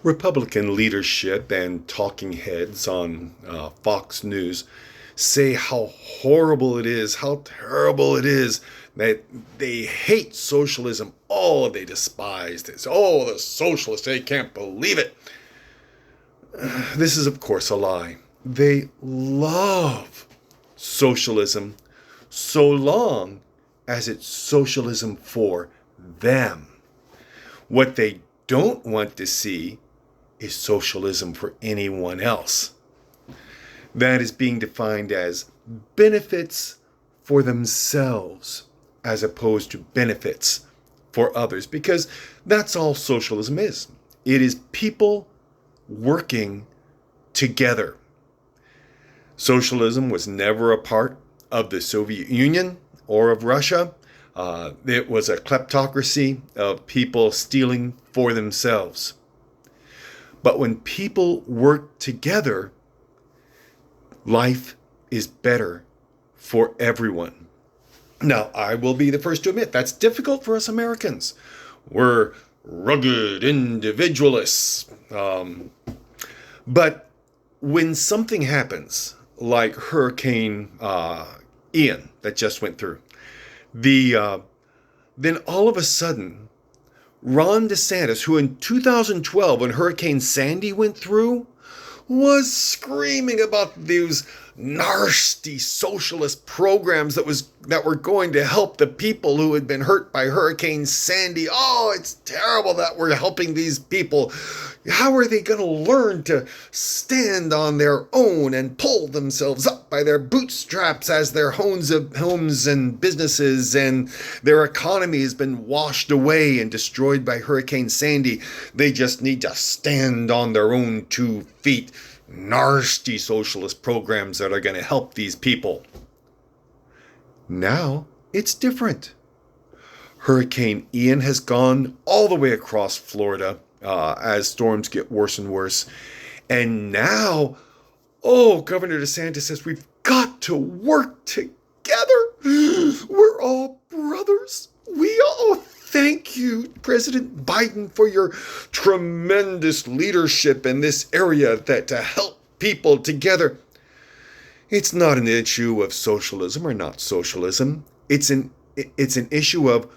Republican leadership and talking heads on Fox News say how horrible it is, how terrible it is, that they hate socialism. Oh, they despise this. Oh, the socialists, they can't believe it. This is, of course, a lie. They love socialism so long as it's socialism for them. What they don't want to see is socialism for anyone else. That is being defined as benefits for themselves as opposed to benefits for others, because that's all socialism is. It is people working together. Socialism was never a part of the Soviet Union or of Russia. It was a kleptocracy of people stealing for themselves. But when people work together, life is better for everyone. Now, I will be the first to admit that's difficult for us Americans. We're rugged individualists. But when something happens, like Hurricane Ian that just went through, then all of a sudden, Ron DeSantis, who in 2012, when Hurricane Sandy went through, was screaming about these nasty socialist programs that were going to help the people who had been hurt by Hurricane Sandy. Oh, it's terrible that we're helping these people. How are they going to learn to stand on their own and pull themselves up by their bootstraps as their homes and businesses and their economy has been washed away and destroyed by Hurricane Sandy? They just need to stand on their own 2 feet. Nasty socialist programs that are going to help these people. Now it's different. Hurricane Ian has gone all the way across Florida as storms get worse and worse. And now, Governor DeSantis says we've got to work together. We're all brothers. Thank you, President Biden, for your tremendous leadership in this area to help people together. It's not an issue of socialism or not socialism. It's an issue of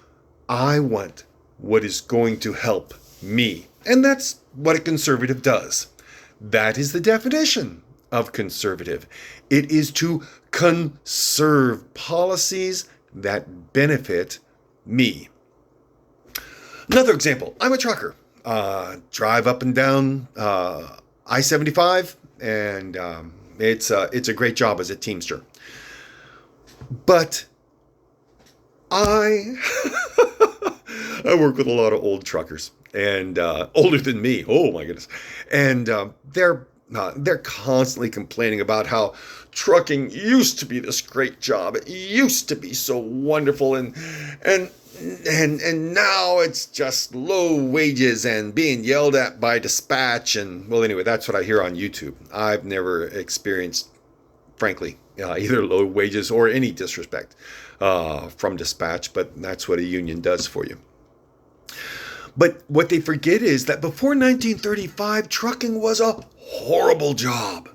I want what is going to help me. And that's what a conservative does. That is the definition of conservative. It is to conserve policies that benefit me. Another example, I'm a trucker. Drive up and down I-75, and it's a great job as a Teamster. But I work with a lot of old truckers, and older than me. Oh my goodness! And they're constantly complaining about how trucking used to be this great job. It used to be so wonderful, and now it's just low wages and being yelled at by dispatch. And well, anyway, that's what I hear on YouTube. I've never experienced, frankly, either low wages or any disrespect from dispatch, but that's what a union does for you. But what they forget is that before 1935, trucking was a horrible job.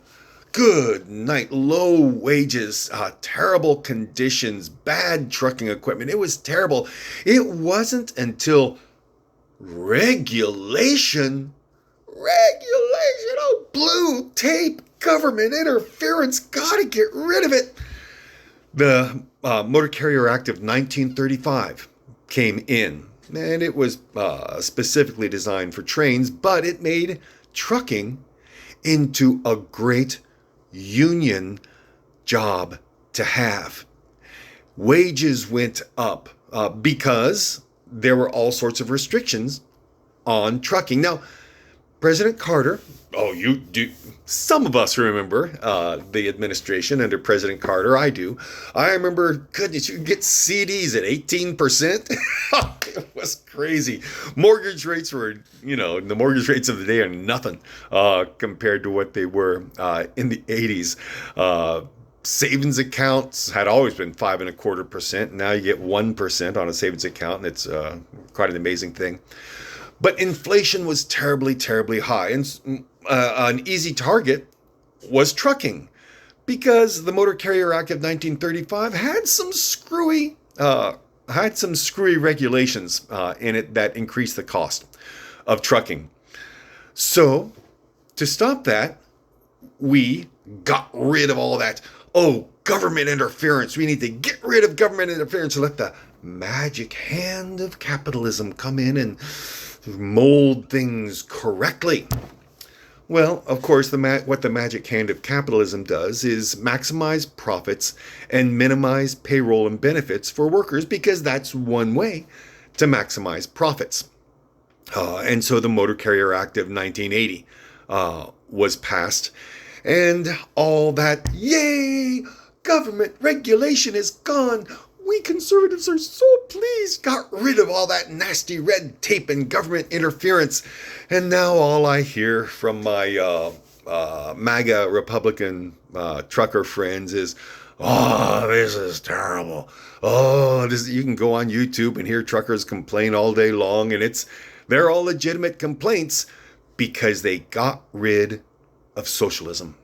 Good night, low wages, terrible conditions, bad trucking equipment. It was terrible. It wasn't until regulation, blue tape, government interference, gotta get rid of it. The Motor Carrier Act of 1935 came in, and it was specifically designed for trains, but it made trucking into a great union job to have. Wages went up because there were all sorts of restrictions on trucking. Now, President Carter, some of us remember the administration under President Carter. I do. I remember, goodness, you could get CDs at 18%. It was crazy. Mortgage rates were, the mortgage rates of the day are nothing compared to what they were in the 80s. Savings accounts had always been 5.25%. Now you get 1% on a savings account, and it's quite an amazing thing. But inflation was terribly, terribly high. And an easy target was trucking, because the Motor Carrier Act of 1935 had some screwy regulations in it that increased the cost of trucking. So, to stop that, we got rid of all that. Oh, government interference. We need to get rid of government interference and let the magic hand of capitalism come in and mold things correctly. Well, of course, what the magic hand of capitalism does is maximize profits and minimize payroll and benefits for workers, because that's one way to maximize profits. And so the Motor Carrier Act of 1980 was passed, and all that, yay, government regulation is gone. We conservatives are so pleased, got rid of all that nasty red tape and government interference. And now all I hear from my MAGA Republican trucker friends is, oh, this is terrible. Oh, you can go on YouTube and hear truckers complain all day long, and they're all legitimate complaints because they got rid of socialism.